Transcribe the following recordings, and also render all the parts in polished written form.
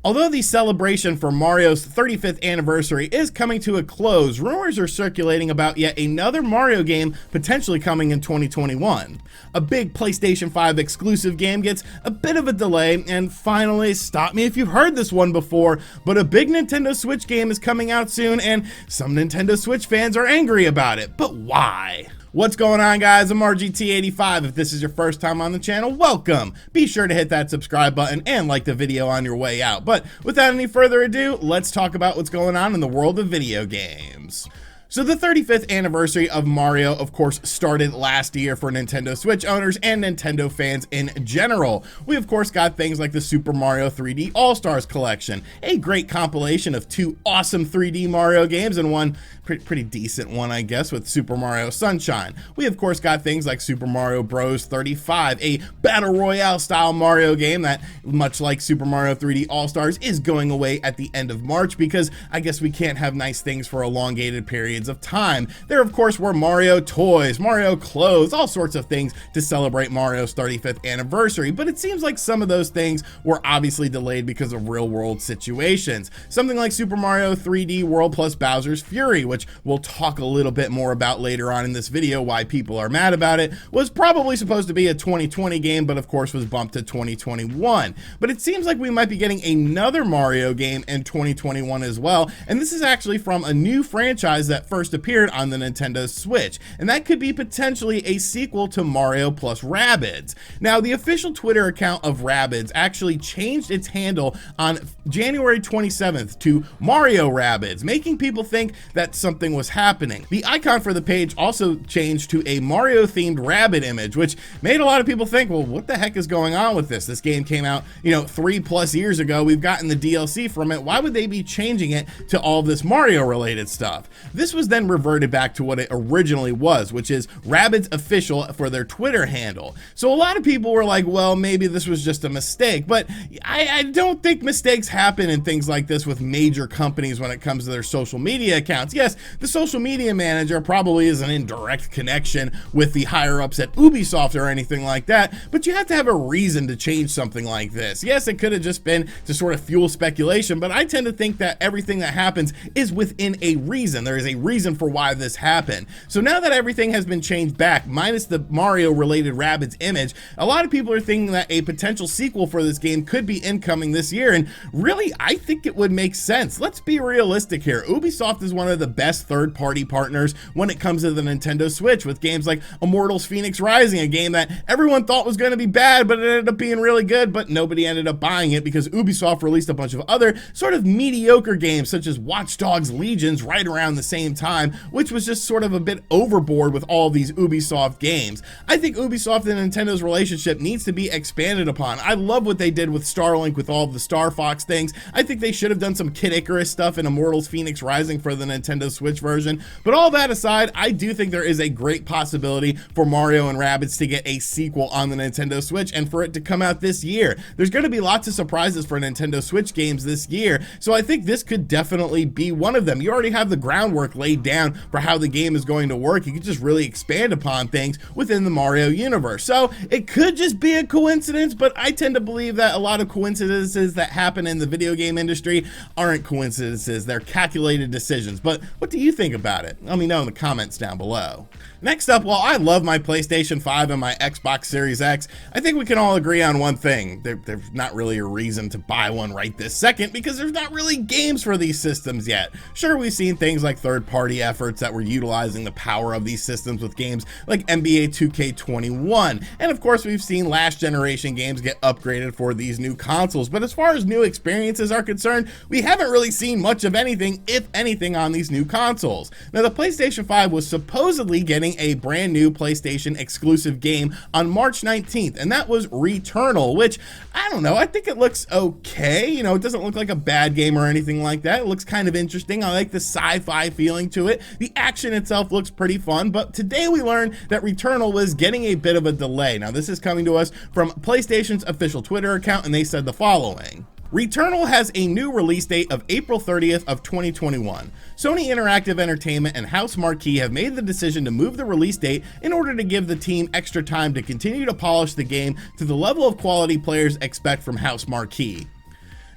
Although the celebration for Mario's 35th anniversary is coming to a close, rumors are circulating about yet another Mario game potentially coming in 2021. A big PlayStation 5 exclusive game gets a bit of a delay, and finally, stop me if you've heard this one before, but a big Nintendo Switch game is coming out soon, and some Nintendo Switch fans are angry about it. But why? What's going on, guys? I'm RGT85. If this is your first time on the channel, welcome. Be sure to hit that subscribe button and like the video on your way out. But without any further ado, let's talk about what's going on in the world of video games. So the 35th anniversary of Mario, of course, started last year for Nintendo Switch owners and Nintendo fans in general. We, of course, got things like the Super Mario 3D All-Stars collection, a great compilation of two awesome 3D Mario games and one pretty decent one, I guess, with Super Mario Sunshine. We, of course, got things like Super Mario Bros. 35, a Battle Royale style Mario game that, much like Super Mario 3D All-Stars, is going away at the end of March because I guess we can't have nice things for elongated periods of time. There, of course, were Mario toys, Mario clothes, all sorts of things to celebrate Mario's 35th anniversary, but it seems like some of those things were obviously delayed because of real-world situations. Something like Super Mario 3D World plus Bowser's Fury, which we'll talk a little bit more about later on in this video, why people are mad about it, was probably supposed to be a 2020 game, but of course was bumped to 2021. But it seems like we might be getting another Mario game in 2021 as well, and this is actually from a new franchise that first appeared on the Nintendo Switch, and that could be potentially a sequel to Mario plus Rabbids. Now, the official Twitter account of Rabbids actually changed its handle on January 27th to Mario Rabbids, making people think that something was happening. The icon for the page also changed to a Mario-themed rabbit image, which made a lot of people think, well, what the heck is going on with this? This game came out, 3+ years ago. We've gotten the DLC from it. Why would they be changing it to all this Mario-related stuff? This was then reverted back to what it originally was, which is Rabbids Official for their Twitter handle. So a lot of people were like, well, maybe this was just a mistake, but I don't think mistakes happen in things like this with major companies when it comes to their social media accounts. Yes, the social media manager probably isn't in direct connection with the higher ups at Ubisoft or anything like that, but you have to have a reason to change something like this. Yes, it could have just been to sort of fuel speculation, but I tend to think that everything that happens is within a reason. There is a reason for why this happened. So now that everything has been changed back, minus the Mario related Rabbids image, a lot of people are thinking that a potential sequel for this game could be incoming this year, and really, I think it would make sense. Let's be realistic here. Ubisoft is one of the best third-party partners when it comes to the Nintendo Switch, with games like Immortals Fenyx Rising, a game that everyone thought was going to be bad, but it ended up being really good, but nobody ended up buying it because Ubisoft released a bunch of other sort of mediocre games, such as Watch Dogs Legions, right around the same time, which was just sort of a bit overboard with all these Ubisoft games. I think Ubisoft and Nintendo's relationship needs to be expanded upon. I love what they did with Starlink with all of the Star Fox things. I think they should have done some Kid Icarus stuff in Immortals Fenyx Rising for the Nintendo Switch version. But all that aside, I do think there is a great possibility for Mario and Rabbids to get a sequel on the Nintendo Switch and for it to come out this year. There's going to be lots of surprises for Nintendo Switch games this year, so I think this could definitely be one of them. You already have the groundwork laid down for how the game is going to work. You can just really expand upon things within the Mario universe. So it could just be a coincidence, but I tend to believe that a lot of coincidences that happen in the video game industry aren't coincidences. They're calculated decisions. But what do you think about it? Let me know in the comments down below. Next up, while I love my PlayStation 5 and my Xbox Series X, I think we can all agree on one thing. There's not really a reason to buy one right this second because there's not really games for these systems yet. Sure, we've seen things like third-party efforts that were utilizing the power of these systems with games like NBA 2K21, and of course we've seen last generation games get upgraded for these new consoles, but as far as new experiences are concerned, we haven't really seen much of anything, if anything, on these new consoles. Now, the PlayStation 5 was supposedly getting a brand new PlayStation exclusive game on March 19th, and that was Returnal, which, I don't know, I think it looks okay. It doesn't look like a bad game or anything like that. It looks kind of interesting. I like the sci-fi feeling to it. The action itself looks pretty fun, but today we learned that Returnal was getting a bit of a delay. Now, this is coming to us from PlayStation's official Twitter account, and they said the following. Returnal has a new release date of April 30th of 2021. Sony Interactive Entertainment and House Marquee have made the decision to move the release date in order to give the team extra time to continue to polish the game to the level of quality players expect from House Marquee.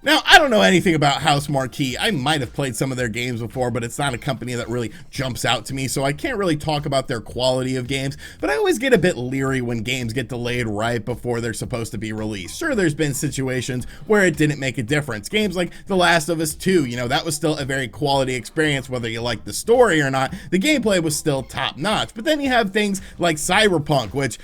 Now, I don't know anything about House Marquee. I might have played some of their games before, but it's not a company that really jumps out to me, so I can't really talk about their quality of games, but I always get a bit leery when games get delayed right before they're supposed to be released. Sure, there's been situations where it didn't make a difference. Games like The Last of Us 2, you know, that was still a very quality experience, whether you like the story or not. The gameplay was still top-notch, but then you have things like Cyberpunk, which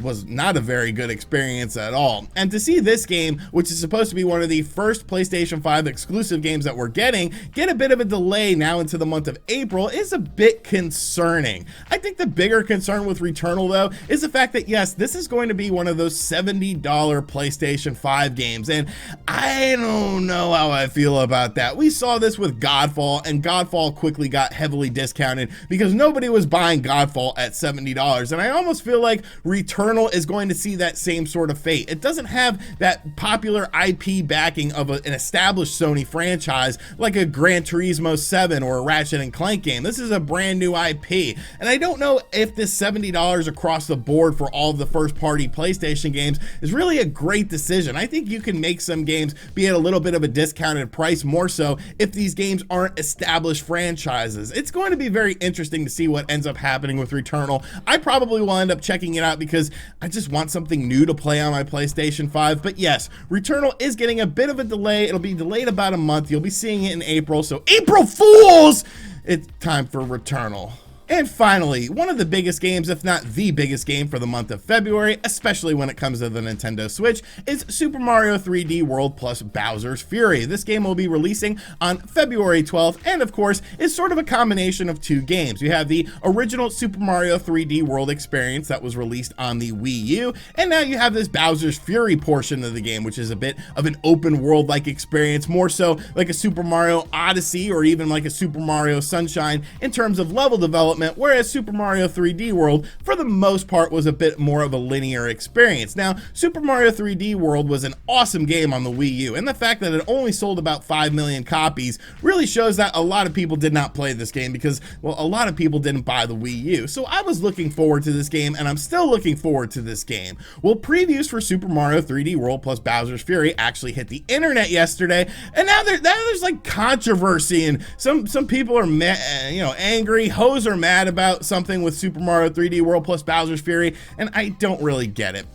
was not a very good experience at all. And to see this game, which is supposed to be one of the first PlayStation 5 exclusive games that we're getting, get a bit of a delay now into the month of April is a bit concerning. I think the bigger concern with Returnal, though, is the fact that, yes, this is going to be one of those $70 PlayStation 5 games, and I don't know how I feel about that. We saw this with Godfall, and Godfall quickly got heavily discounted because nobody was buying Godfall at $70, and I almost feel like Returnal is going to see that same sort of fate. It doesn't have that popular IP backing of an established Sony franchise like a Gran Turismo 7 or a Ratchet & Clank game. This is a brand new IP, and I don't know if this $70 across the board for all of the first-party PlayStation games is really a great decision. I think you can make some games be at a little bit of a discounted price, more so if these games aren't established franchises. It's going to be very interesting to see what ends up happening with Returnal. I probably will end up checking it out because I just want something new to play on my PlayStation 5, but yes, Returnal is getting a bit of a delay. It'll be delayed about a month. You'll be seeing it in April, so April Fools! It's time for Returnal. And finally, one of the biggest games, if not the biggest game for the month of February, especially when it comes to the Nintendo Switch, is Super Mario 3D World plus Bowser's Fury. This game will be releasing on February 12th, and of course, is sort of a combination of two games. You have the original Super Mario 3D World experience that was released on the Wii U, and now you have this Bowser's Fury portion of the game, which is a bit of an open world-like experience, more so like a Super Mario Odyssey or even like a Super Mario Sunshine in terms of level development, whereas Super Mario 3D World, for the most part, was a bit more of a linear experience. Now, Super Mario 3D World was an awesome game on the Wii U, and the fact that it only sold about 5 million copies really shows that a lot of people did not play this game because, well, a lot of people didn't buy the Wii U. So I was looking forward to this game, and I'm still looking forward to this game. Well, previews for Super Mario 3D World plus Bowser's Fury actually hit the internet yesterday, and now there's like controversy, and some people are angry, hoes are mad about something with Super Mario 3D World plus Bowser's Fury, and I don't really get it.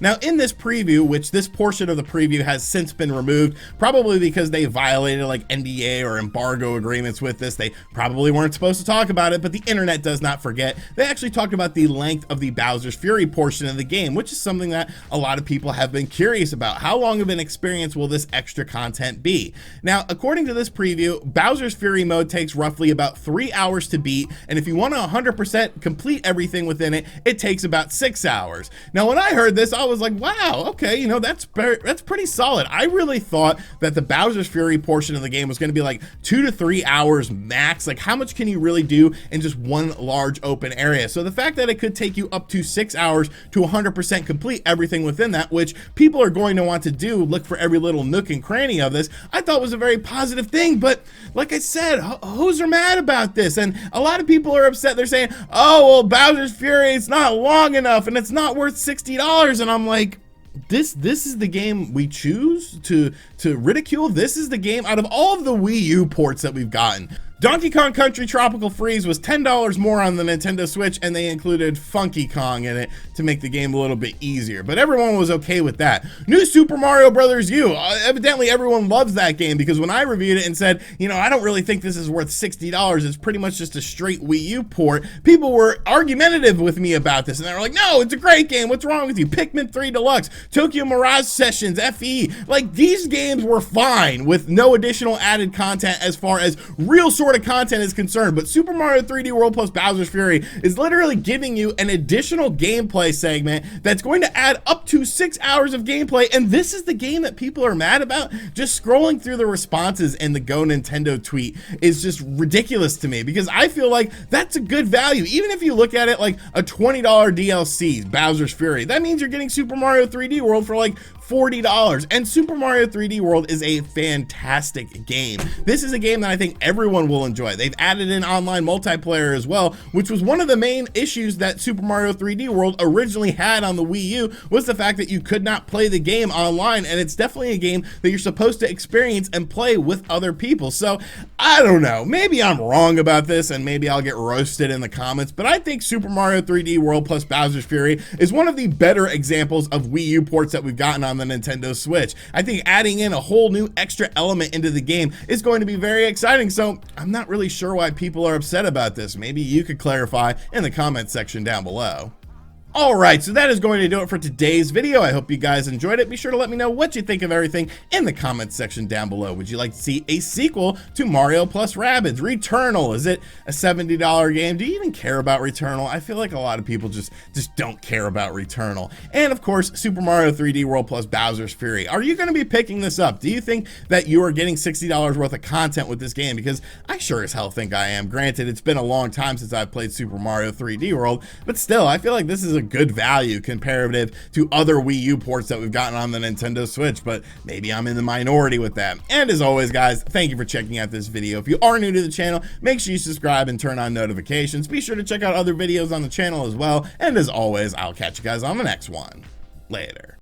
Now, in this preview, which this portion of the preview has since been removed, probably because they violated like NDA or embargo agreements with this, they probably weren't supposed to talk about it, but the internet does not forget. They actually talked about the length of the Bowser's Fury portion of the game, which is something that a lot of people have been curious about. How long of an experience will this extra content be? Now, according to this preview, Bowser's Fury mode takes roughly about 3 hours to beat, and if you want to 100% complete everything within it, it takes about 6 hours. Now, when I heard this, I was like, wow, okay, you know, that's pretty solid. I really thought that the Bowser's Fury portion of the game was going to be like 2 to 3 hours max. Like, how much can you really do in just one large open area? So the fact that it could take you up to 6 hours to 100% complete everything within that, which people are going to want to do, look for every little nook and cranny of this, I thought was a very positive thing. But like I said, hoes are mad about this, and a lot of people are upset. They're saying, oh, well, Bowser's Fury, it's not long enough and it's not worth $60. And I'm like, this is the game we choose to ridicule. This is the game out of all of the Wii U ports that we've gotten. Donkey Kong Country Tropical Freeze was $10 more on the Nintendo Switch, and they included Funky Kong in it to make the game a little bit easier, but everyone was okay with that. New Super Mario Bros. U, evidently everyone loves that game, because when I reviewed it and said, you know, I don't really think this is worth $60, it's pretty much just a straight Wii U port, people were argumentative with me about this, and they were like, no, it's a great game, what's wrong with you? Pikmin 3 Deluxe, Tokyo Mirage Sessions, FE, like, these games were fine with no additional added content as far as real sort of content is concerned, but Super Mario 3D World plus Bowser's Fury is literally giving you an additional gameplay segment that's going to add up to 6 hours of gameplay, and this is the game that people are mad about. Just scrolling through the responses in the Go Nintendo tweet is just ridiculous to me, because I feel like that's a good value. Even if you look at it like a $20 DLC, Bowser's Fury, that means you're getting Super Mario 3D World for like $40. And Super Mario 3D World is a fantastic game. This is a game that I think everyone will enjoy. They've added in online multiplayer as well, which was one of the main issues that Super Mario 3D World originally had on the Wii U, was the fact that you could not play the game online, and it's definitely a game that you're supposed to experience and play with other people. So I don't know, maybe I'm wrong about this and maybe I'll get roasted in the comments, but I think Super Mario 3D World plus Bowser's Fury is one of the better examples of Wii U ports that we've gotten on the Nintendo Switch. I think adding in a whole new extra element into the game is going to be very exciting, so I'm not really sure why people are upset about this. Maybe you could clarify in the comment section down below. Alright, so that is going to do it for today's video. I hope you guys enjoyed it. Be sure to let me know what you think of everything in the comments section down below. Would you like to see a sequel to Mario plus Rabbids? Returnal, is it a $70 game? Do you even care about Returnal? I feel like a lot of people just don't care about Returnal. And of course, Super Mario 3D World plus Bowser's Fury. Are you going to be picking this up? Do you think that you are getting $60 worth of content with this game? Because I sure as hell think I am. Granted, it's been a long time since I've played Super Mario 3D World, but still, I feel like this is a good value comparative to other Wii U ports that we've gotten on the Nintendo Switch, but maybe I'm in the minority with that. And as always, guys, thank you for checking out this video. If you are new to the channel, make sure you subscribe and turn on notifications. Be sure to check out other videos on the channel as well. And as always, I'll catch you guys on the next one. Later.